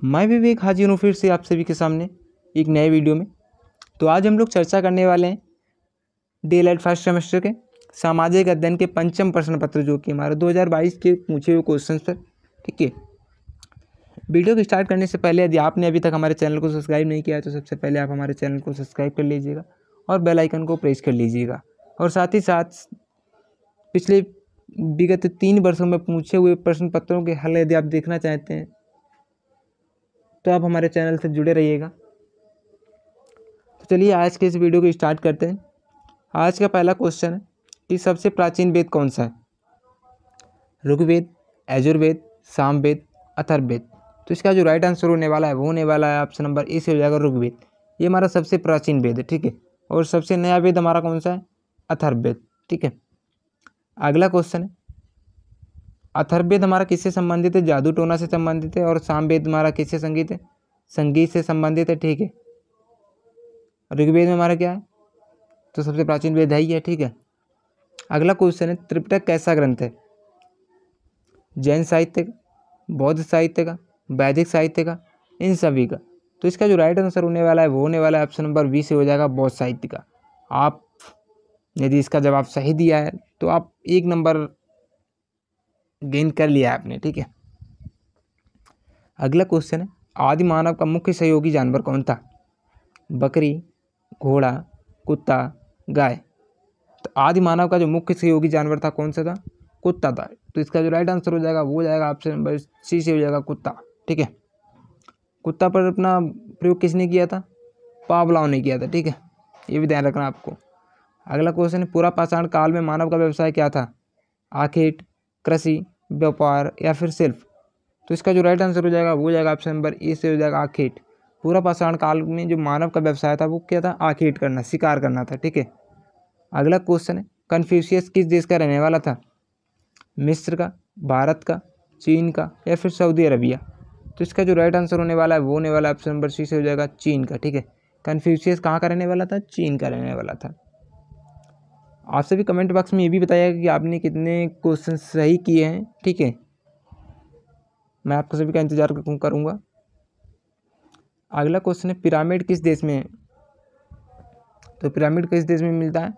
मैं विवेक हाजिर हूँ फिर से आप सभी के सामने एक नए वीडियो में। तो आज हम लोग चर्चा करने वाले हैं डीएलएड फर्स्ट सेमेस्टर के सामाजिक अध्ययन के पंचम प्रश्न पत्र, जो कि हमारे 2022 के पूछे हुए क्वेश्चन पर। ठीक है, वीडियो को स्टार्ट करने से पहले यदि आपने अभी तक हमारे चैनल को सब्सक्राइब नहीं किया है तो सबसे पहले आप हमारे चैनल को सब्सक्राइब कर लीजिएगा और बेल आइकन को प्रेस कर लीजिएगा। और साथ ही साथ पिछले विगत 3 वर्षों में पूछे हुए प्रश्न पत्रों के हल यदि आप देखना चाहते हैं तो आप हमारे चैनल से जुड़े रहिएगा। तो चलिए आज के इस वीडियो को स्टार्ट करते हैं। आज का पहला क्वेश्चन है कि सबसे प्राचीन वेद कौन सा है? ऋग्वेद, यजुर्वेद, सामवेद, अथर्ववेद। तो इसका जो राइट आंसर होने वाला है वो होने वाला है ऑप्शन नंबर ए से हो जाएगा ऋग्वेद। ये हमारा सबसे प्राचीन वेद है। ठीक है, और सबसे नया वेद हमारा कौन सा है? अथर्ववेद। ठीक है, अगला क्वेश्चन है अथर्ववेद हमारा किससे संबंधित है? जादू टोना से संबंधित है। और सामवेद हमारा किससे संगीत है? संगीत से संबंधित है। ठीक है, ऋग्वेद में हमारा क्या है? तो सबसे प्राचीन वेद है ही है। ठीक है, अगला क्वेश्चन है त्रिपिटक कैसा ग्रंथ है? जैन साहित्य का, बौद्ध साहित्य का, वैदिक साहित्य का, इन सभी का। तो इसका जो राइट आंसर होने वाला है वो होने वाला है ऑप्शन नंबर बी से हो जाएगा बौद्ध साहित्य का। आप यदि इसका जवाब सही दिया है तो आप 1 नंबर गेन कर लिया आपने। ठीक है, अगला क्वेश्चन है आदि मानव का मुख्य सहयोगी जानवर कौन था? बकरी, घोड़ा, कुत्ता, गाय। तो आदि मानव का जो मुख्य सहयोगी जानवर था कौन सा था? कुत्ता था। तो इसका जो राइट आंसर हो जाएगा वो हो जाएगा ऑप्शन नंबर सी से हो जाएगा कुत्ता। ठीक है, कुत्ता पर अपना प्रयोग किसने किया था? पावलोव ने किया था। ठीक है, ये भी ध्यान रखना आपको। अगला क्वेश्चन है पूरा पाषाण काल में मानव का व्यवसाय क्या था? आखेट, कृषि, व्यापार या फिर शिल्प। तो इसका जो राइट आंसर हो जाएगा वो हो जाएगा ऑप्शन नंबर ए से हो जाएगा आखेट। पूरा पाषाण काल में जो मानव का व्यवसाय था वो क्या था? आखेट करना, शिकार करना था। ठीक है, अगला क्वेश्चन है कन्फ्यूशियस किस देश का रहने वाला था? मिस्र का, भारत का, चीन का या फिर सऊदी अरबिया। तो इसका जो राइट आंसर होने वाला है वो होने वाला है ऑप्शन नंबर सी से हो जाएगा चीन का। ठीक है, कन्फ्यूशियस कहाँ का रहने वाला था? चीन का रहने वाला था। आप सभी कमेंट बॉक्स में ये भी बताइएगा कि आपने कितने क्वेश्चन सही किए हैं। ठीक है, मैं आपको सभी का इंतजार करूँगा। अगला क्वेश्चन है पिरामिड किस देश में है? तो पिरामिड किस देश में मिलता है?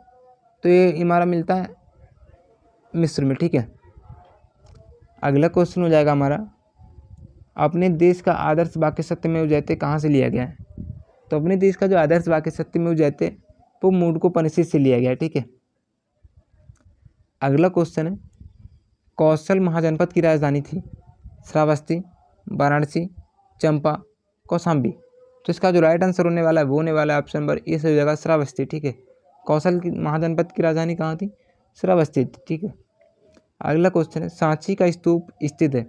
तो ये हमारा मिलता है मिस्र में। ठीक है, अगला क्वेश्चन हो जाएगा हमारा अपने देश का आदर्श वाक्य सत्यमेव जयते कहाँ से लिया गया है? तो अपने देश का जो आदर्श वाक्य सत्यमेव जयते वो मूढ़कोपनिषद से लिया गया है। ठीक है, अगला क्वेश्चन है कौशल महाजनपद की राजधानी थी? श्रावस्ती, वाराणसी, चंपा, कौशाम्बी। तो इसका जो राइट आंसर होने वाला है वो होने वाला है ऑप्शन नंबर ए से हो जाएगा श्रावस्ती। ठीक है, कौशल की महाजनपद की राजधानी कहाँ थी? श्रावस्ती थी। ठीक है, अगला क्वेश्चन है सांची का स्तूप स्थित है?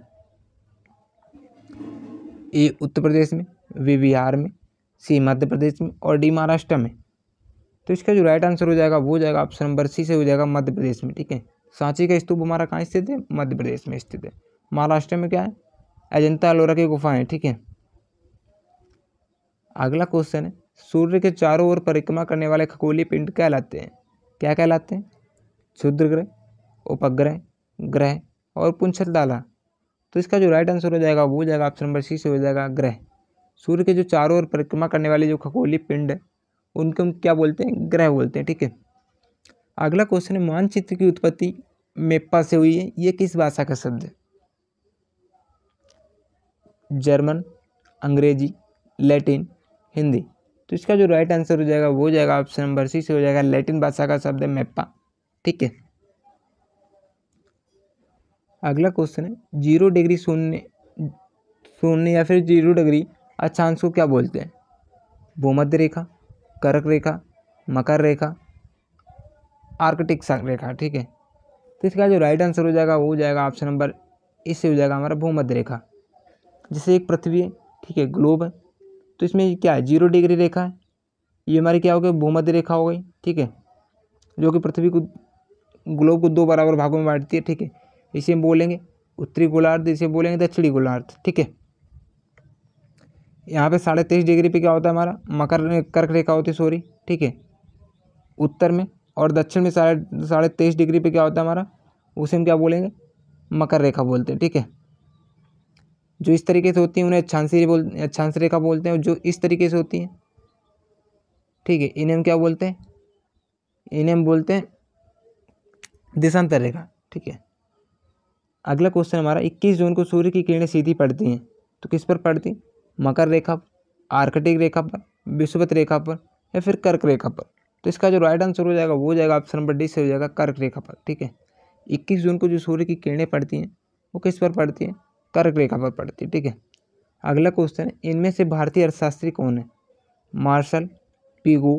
ए उत्तर प्रदेश में, बी बिहार में, सी मध्य प्रदेश में और डी महाराष्ट्र में। तो इसका जो राइट आंसर हो जाएगा वो हो जाएगा ऑप्शन नंबर सी से हो जाएगा मध्य प्रदेश में। ठीक है, सांची का स्तूप हमारा कहाँ स्थित है? मध्य प्रदेश में स्थित है। महाराष्ट्र में क्या है? अजंता एलोरा की गुफाएं। ठीक है, अगला क्वेश्चन है सूर्य के चारों ओर परिक्रमा करने वाले खगोलीय पिंड कहलाते हैं? क्या कहलाते हैं? क्षुद्र ग्रह, उपग्रह, ग्रह और पुंछलदाला। तो इसका जो राइट आंसर हो जाएगा वो हो जाएगा ऑप्शन नंबर सी से हो जाएगा ग्रह। सूर्य के जो चारों ओर परिक्रमा करने वाले जो खगोलीय पिंड है उनको हम क्या बोलते हैं? ग्रह बोलते हैं। ठीक है, अगला क्वेश्चन है मानचित्र की उत्पत्ति मेप्पा से हुई है? ये किस भाषा का शब्द है? जर्मन, अंग्रेजी, लैटिन, हिंदी। तो इसका जो राइट आंसर हो जाएगा वो हो जाएगा ऑप्शन नंबर सी से हो जाएगा लैटिन भाषा का शब्द है मेप्पा। ठीक है, अगला क्वेश्चन है 0 डिग्री शून्य शून्य या फिर 0 डिग्री अक्षांश को क्या बोलते हैं? भूमध्य रेखा, कर्क रेखा, मकर रेखा, आर्कटिक रेखा। ठीक है, तो इसका जो राइट आंसर हो जाएगा वो हो जाएगा ऑप्शन नंबर इससे हो जाएगा हमारा भूमध्य रेखा। जैसे एक पृथ्वी है, ठीक है, ग्लोब है, तो इसमें क्या है? 0 डिग्री रेखा है, ये हमारी क्या हो गई? भूमध्य रेखा हो गई। ठीक है, जो कि पृथ्वी को, ग्लोब को 2 बराबर भागों में बांटती है। ठीक है, इसे हम बोलेंगे उत्तरी गोलार्ध, इसे बोलेंगे दक्षिणी गोलार्ध। ठीक है, यहाँ पे 23.5 डिग्री पे क्या होता है हमारा? कर्क रेखा होती है, सॉरी। ठीक है, उत्तर में, और दक्षिण में 23.5 डिग्री पे क्या होता है हमारा? उसे हम क्या बोलेंगे? मकर रेखा बोलते हैं। ठीक है, जो इस तरीके से होती हैं उन्हें अक्षांश रेखा बोलते हैं, और जो इस तरीके से होती हैं, ठीक है, इन्हें हम क्या बोलते हैं, इन्हें हम बोलते हैं देशांतर रेखा। ठीक है, अगला क्वेश्चन हमारा 21 जून को सूर्य की किरणें सीधी पड़ती हैं तो किस पर पड़ती, मकर रेखा, आर्कटिक रेखा पर, विषुवत रेखा पर, या फिर कर्क रेखा पर। तो इसका जो राइट आंसर हो जाएगा वो हो जाएगा ऑप्शन नंबर डी से हो जाएगा कर्क रेखा पर। ठीक है, 21 जून को जो सूर्य की किरणें पड़ती हैं वो किस पर पड़ती हैं, कर्क रेखा पर पड़ती है। ठीक है, अगला क्वेश्चन है, इनमें से भारतीय अर्थशास्त्री कौन है, मार्शल, पिगू,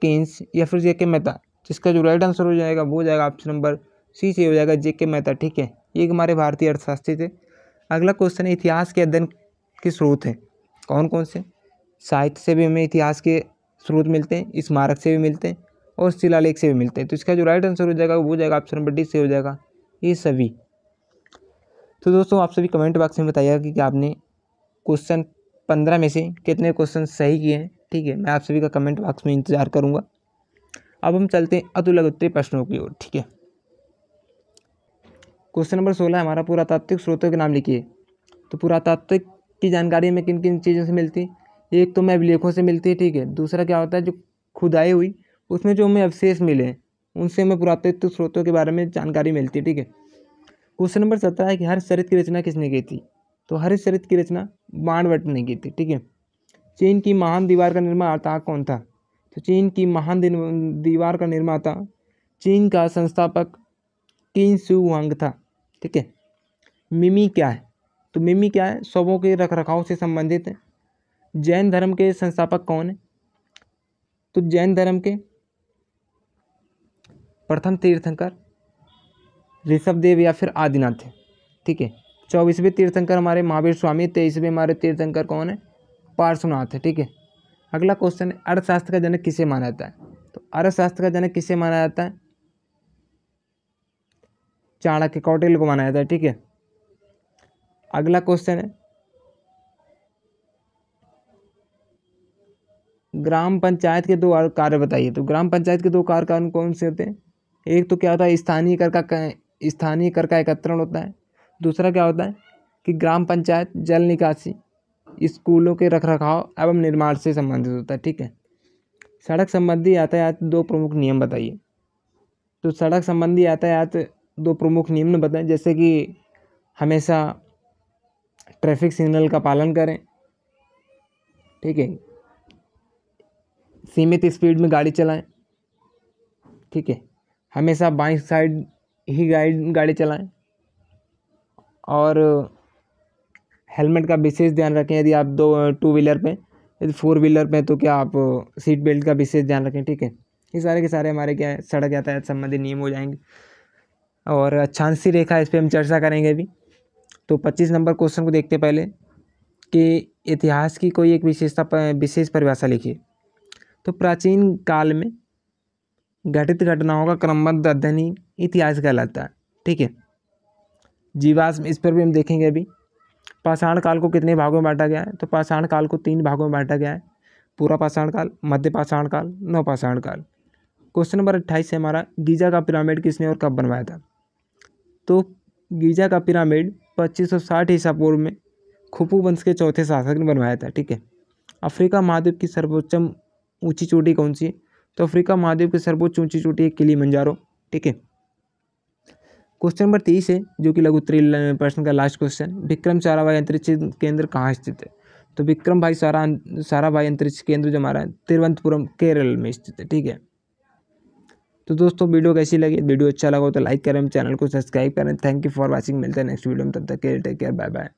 केन्स, या फिर जेके मेहता। जिसका जो राइट आंसर हो जाएगा वो हो जाएगा ऑप्शन नंबर सी से हो जाएगा जेके मेहता। ठीक है, ये हमारे भारतीय अर्थशास्त्री थे। अगला क्वेश्चन है, इतिहास के अध्ययन के स्रोत हैं कौन कौन से। साहित्य से भी हमें इतिहास के स्रोत मिलते हैं, स्मारक से भी मिलते हैं, और शिलालेख से भी मिलते हैं। तो इसका जो राइट आंसर हो जाएगा वो हो जाएगा ऑप्शन नंबर डी से हो जाएगा ये सभी। तो दोस्तों आप सभी कमेंट बॉक्स में बताइएगा कि आपने क्वेश्चन 15 में से कितने क्वेश्चन सही किए हैं। ठीक है, मैं आप सभी का कमेंट बॉक्स में इंतजार करूँगा। अब हम चलते हैं अतुलग्न प्रश्नों की ओर। ठीक है, क्वेश्चन नंबर 16 हमारा, पुरातात्विक स्रोतों के नाम लिखिए। तो पुरातात्विक की जानकारी हमें किन किन चीज़ों से मिलती है, एक तो हमें अभिलेखों से मिलती है। ठीक है, दूसरा क्या होता है, जो खुदाई हुई उसमें जो हमें अवशेष मिले हैं उनसे हमें पुरातात्विक स्रोतों के बारे में जानकारी मिलती है। ठीक है, क्वेश्चन नंबर 17 है कि हरितचरित की रचना किसने की थी। तो हरितचरित की रचना बाणभट्ट ने की थी। ठीक है, चीन की महान दीवार का निर्माता कौन था। तो चीन की महान दीवार का निर्माता चीन का संस्थापक किन शू हुआंग था। ठीक है, मिमी क्या है, तो मिमी क्या है, शवों के रखरखाव से संबंधित है। जैन धर्म के संस्थापक कौन है, तो जैन धर्म के प्रथम तीर्थंकर ऋषभदेव या फिर आदिनाथ है। ठीक है, 24वें तीर्थंकर हमारे महावीर स्वामी, 23वें हमारे तीर्थंकर कौन है, पार्श्वनाथ है। ठीक है, अगला क्वेश्चन है, अर्थशास्त्र का जनक किसे माना जाता है। तो अर्थशास्त्र का जनक किसे माना जाता है, चाणक्य, कौटिल्य को माना जाता है। ठीक है, अगला क्वेश्चन है, ग्राम पंचायत के दो कार्य बताइए। तो ग्राम पंचायत के दो कार्य कौन कौन से होते हैं, एक तो क्या होता है, स्थानीय कर का एकत्रण होता है। दूसरा क्या होता है कि ग्राम पंचायत जल निकासी, स्कूलों के रखरखाव एवं निर्माण से संबंधित होता है। ठीक है, सड़क संबंधी यातायात दो प्रमुख नियम बताइए। तो सड़क संबंधी यातायात दो प्रमुख नियम बताएं, जैसे कि हमेशा ट्रैफिक सिग्नल का पालन करें। ठीक है, सीमित स्पीड में गाड़ी चलाएं। ठीक है, हमेशा बाईं साइड ही गाड़ी चलाएं, और हेलमेट का विशेष ध्यान रखें। यदि आप टू व्हीलर पे, यदि फोर व्हीलर पे तो क्या आप सीट बेल्ट का विशेष ध्यान रखें। ठीक है, ये सारे के सारे हमारे क्या है, सड़क यातायात संबंधी नियम हो जाएंगे। और अक्षांशीय रेखा, इस पर हम चर्चा करेंगे अभी। तो 25 नंबर क्वेश्चन को देखते पहले कि इतिहास की कोई एक विशेष परिभाषा लिखिए। तो प्राचीन काल में घटित घटनाओं का क्रमबद्ध अध्ययन ही इतिहास कहलाता है। ठीक है, जीवाश्म, इस पर भी हम देखेंगे अभी। पाषाण काल को कितने भागों में बांटा गया है। तो पाषाण काल को 3 भागों में बांटा गया है, पूरा पाषाण काल, मध्य पाषाण काल, नवपाषाण काल। क्वेश्चन नंबर 28 है हमारा, गीजा का पिरामिड किसने और कब बनवाया था। तो गीजा का पिरामिड 2560 ईसा पूर्व में खुफू वंश के चौथे शासक ने बनवाया था। ठीक है, अफ्रीका महाद्वीप की सर्वोच्च ऊंची चोटी कौन सी है। तो अफ्रीका महाद्वीप की सर्वोच्च ऊंची चोटी है किलिमंजारो। ठीक है, क्वेश्चन नंबर 30 है जो कि लघु उत्तरीय प्रश्न का लास्ट क्वेश्चन, विक्रम साराभाई अंतरिक्ष केंद्र कहाँ स्थित है। तो विक्रम भाई साराभाई अंतरिक्ष केंद्र जो हमारा है तिरुवनंतपुरम केरल में स्थित है। ठीक है, तो दोस्तों वीडियो कैसी लगी, वीडियो अच्छा लगा हो तो लाइक करें, चैनल को सब्सक्राइब करें। थैंक यू फॉर वॉचिंग, मिलते हैं नेक्स्ट वीडियो में, तब तक के लिए टेक केयर, बाय बाय।